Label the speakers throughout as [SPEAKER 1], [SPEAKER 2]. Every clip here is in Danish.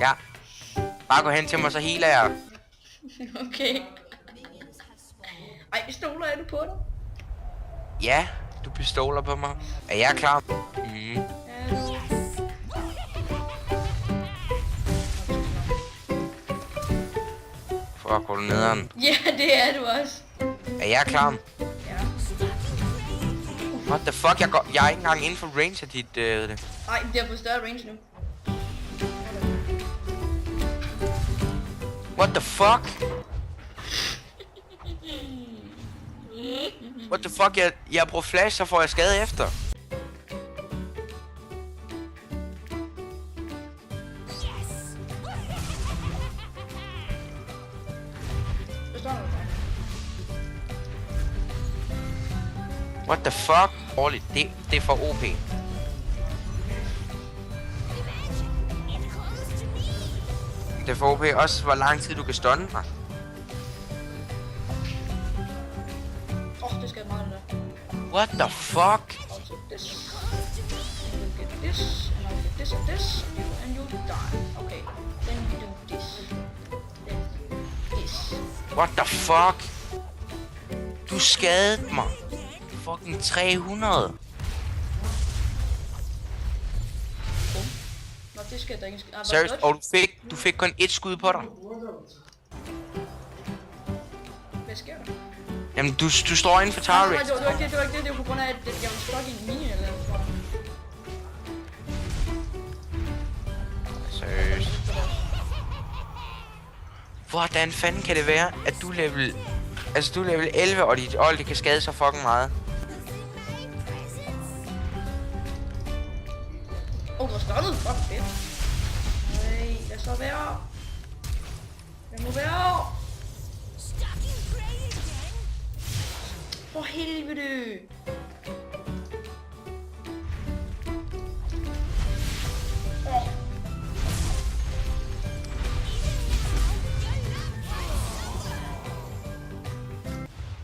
[SPEAKER 1] Ja. Bare gå hen til mig, så healer jeg.
[SPEAKER 2] Okay. Ej, stoler er du på dig?
[SPEAKER 1] Ja, du pistoler på mig. Er jeg klar?
[SPEAKER 2] Ja, du.
[SPEAKER 1] Fuck, hvor er du nederen.
[SPEAKER 2] Ja, det er du også.
[SPEAKER 1] Er jeg klar?
[SPEAKER 2] Ja.
[SPEAKER 1] What the fuck? Jeg er ikke engang inden for range af dit...
[SPEAKER 2] Nej, det har fået større range nu.
[SPEAKER 1] What the fuck? What the fuck? Jeg bruger flash, så får jeg skade efter. What the fuck? Dårligt. Det er for OP. Det er for OP. Også hvor lang tid du kan stunne mig.
[SPEAKER 2] Det skal meget der.
[SPEAKER 1] What the fuck?
[SPEAKER 2] Also this. You get this, and I'll get this and this, and you die. Okay. Then you do this. Then this.
[SPEAKER 1] What the fuck? Du skadede mig. Fucking 300.
[SPEAKER 2] Nå, det skal der ikke ske.
[SPEAKER 1] Seriøst, og du fik kun et skud på dig.
[SPEAKER 2] Hvad sker der?
[SPEAKER 1] Jamen, du står inden for tower
[SPEAKER 2] Nej,
[SPEAKER 1] race.
[SPEAKER 2] det var ikke det, det var ikke det. Det var på grund af, at jeg var stuck i en mine eller noget, tror jeg.
[SPEAKER 1] Seriøst. Hvordan fanden kan det være, at du er level... Altså, du er level 11, og dit ult, det kan skade så fucking meget.
[SPEAKER 2] Du har stunnet. Fuck, fedt. Nej, lad så være. Lad nu være. For helvede.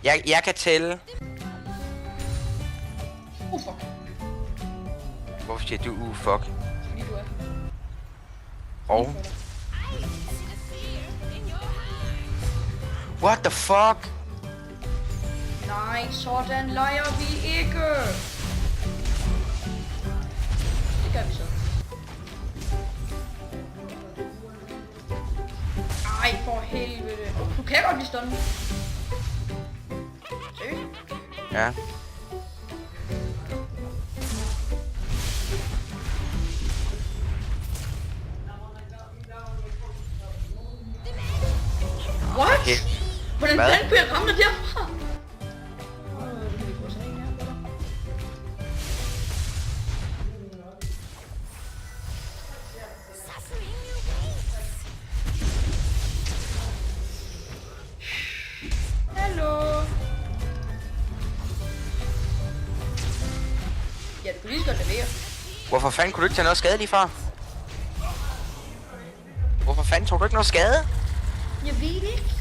[SPEAKER 1] Jeg kan tælle.
[SPEAKER 2] Fuck.
[SPEAKER 1] Hvorfor siger du fuck?
[SPEAKER 2] Fordi du er.
[SPEAKER 1] Og? What the fuck?
[SPEAKER 2] Nej, sådan leger vi ikke. Det gør vi så. Ej, for helvede. Du kan godt blive stunnet. Seriøst?
[SPEAKER 1] Ja.
[SPEAKER 2] What?
[SPEAKER 1] Okay.
[SPEAKER 2] Hvordan
[SPEAKER 1] Hvad?
[SPEAKER 2] fanden kunne jeg ramme dig derfra? Hallo. Ja, du kunne lige så godt levere.
[SPEAKER 1] Hvorfor fanden kunne du ikke tage noget skade lige før? Hvorfor fanden tog du ikke noget skade?
[SPEAKER 2] Jeg ved det ikke.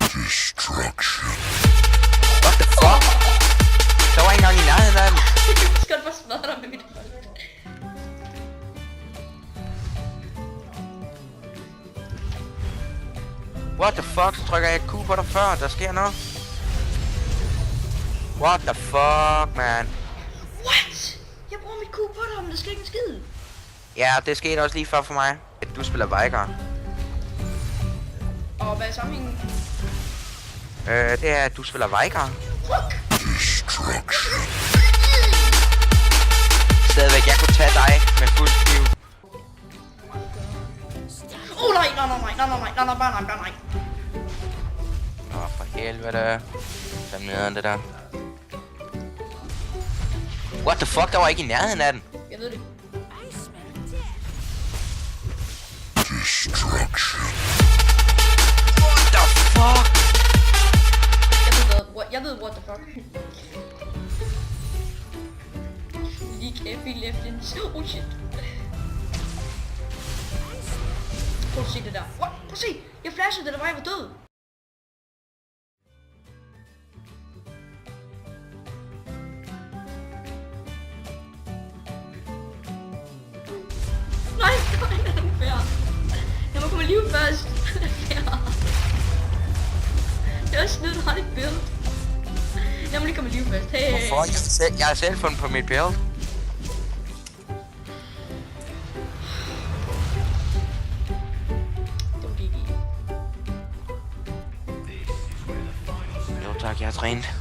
[SPEAKER 3] Destruction.
[SPEAKER 1] What the fuck? Der var ikke engang i nærheden af den.
[SPEAKER 2] Jeg skal godt bare smadre dig med mit hold.
[SPEAKER 1] What the fuck? Så trykker jeg et Q på dig før, der sker noget. What the fuck, man?
[SPEAKER 2] What? Jeg bruger mit kub på dig, men der sker ikke en skid.
[SPEAKER 1] Ja, det skete også lige før for mig, at du spiller Vicar.
[SPEAKER 2] Og hvad er sammenhængen?
[SPEAKER 1] Det er, at du spiller Vicar.
[SPEAKER 2] Fuck!
[SPEAKER 3] Destruction.
[SPEAKER 1] Stadigvæk, jeg kunne tage dig med fuld kniv.
[SPEAKER 2] Nej, bare nej.
[SPEAKER 1] Nå, for helvede. Så nederen det der. What the fuck, der var ikke i nærheden af den.
[SPEAKER 2] Jeg ved det.
[SPEAKER 3] Destruction.
[SPEAKER 1] What the fuck?
[SPEAKER 2] Jeg ved what the fuck. League F Legends. Oh shit. Prøv at se det der. What? Prøv at se. Jeg flashede det, der var jeg var død. Nej, den er færdig. Jeg er snydt, du har dit build. Jeg må lige komme liv fast. Hey.
[SPEAKER 1] Hvorfor? Jeg har selv fundet på mit build.
[SPEAKER 2] Det var GG.
[SPEAKER 1] Jo tak, jeg har trænet.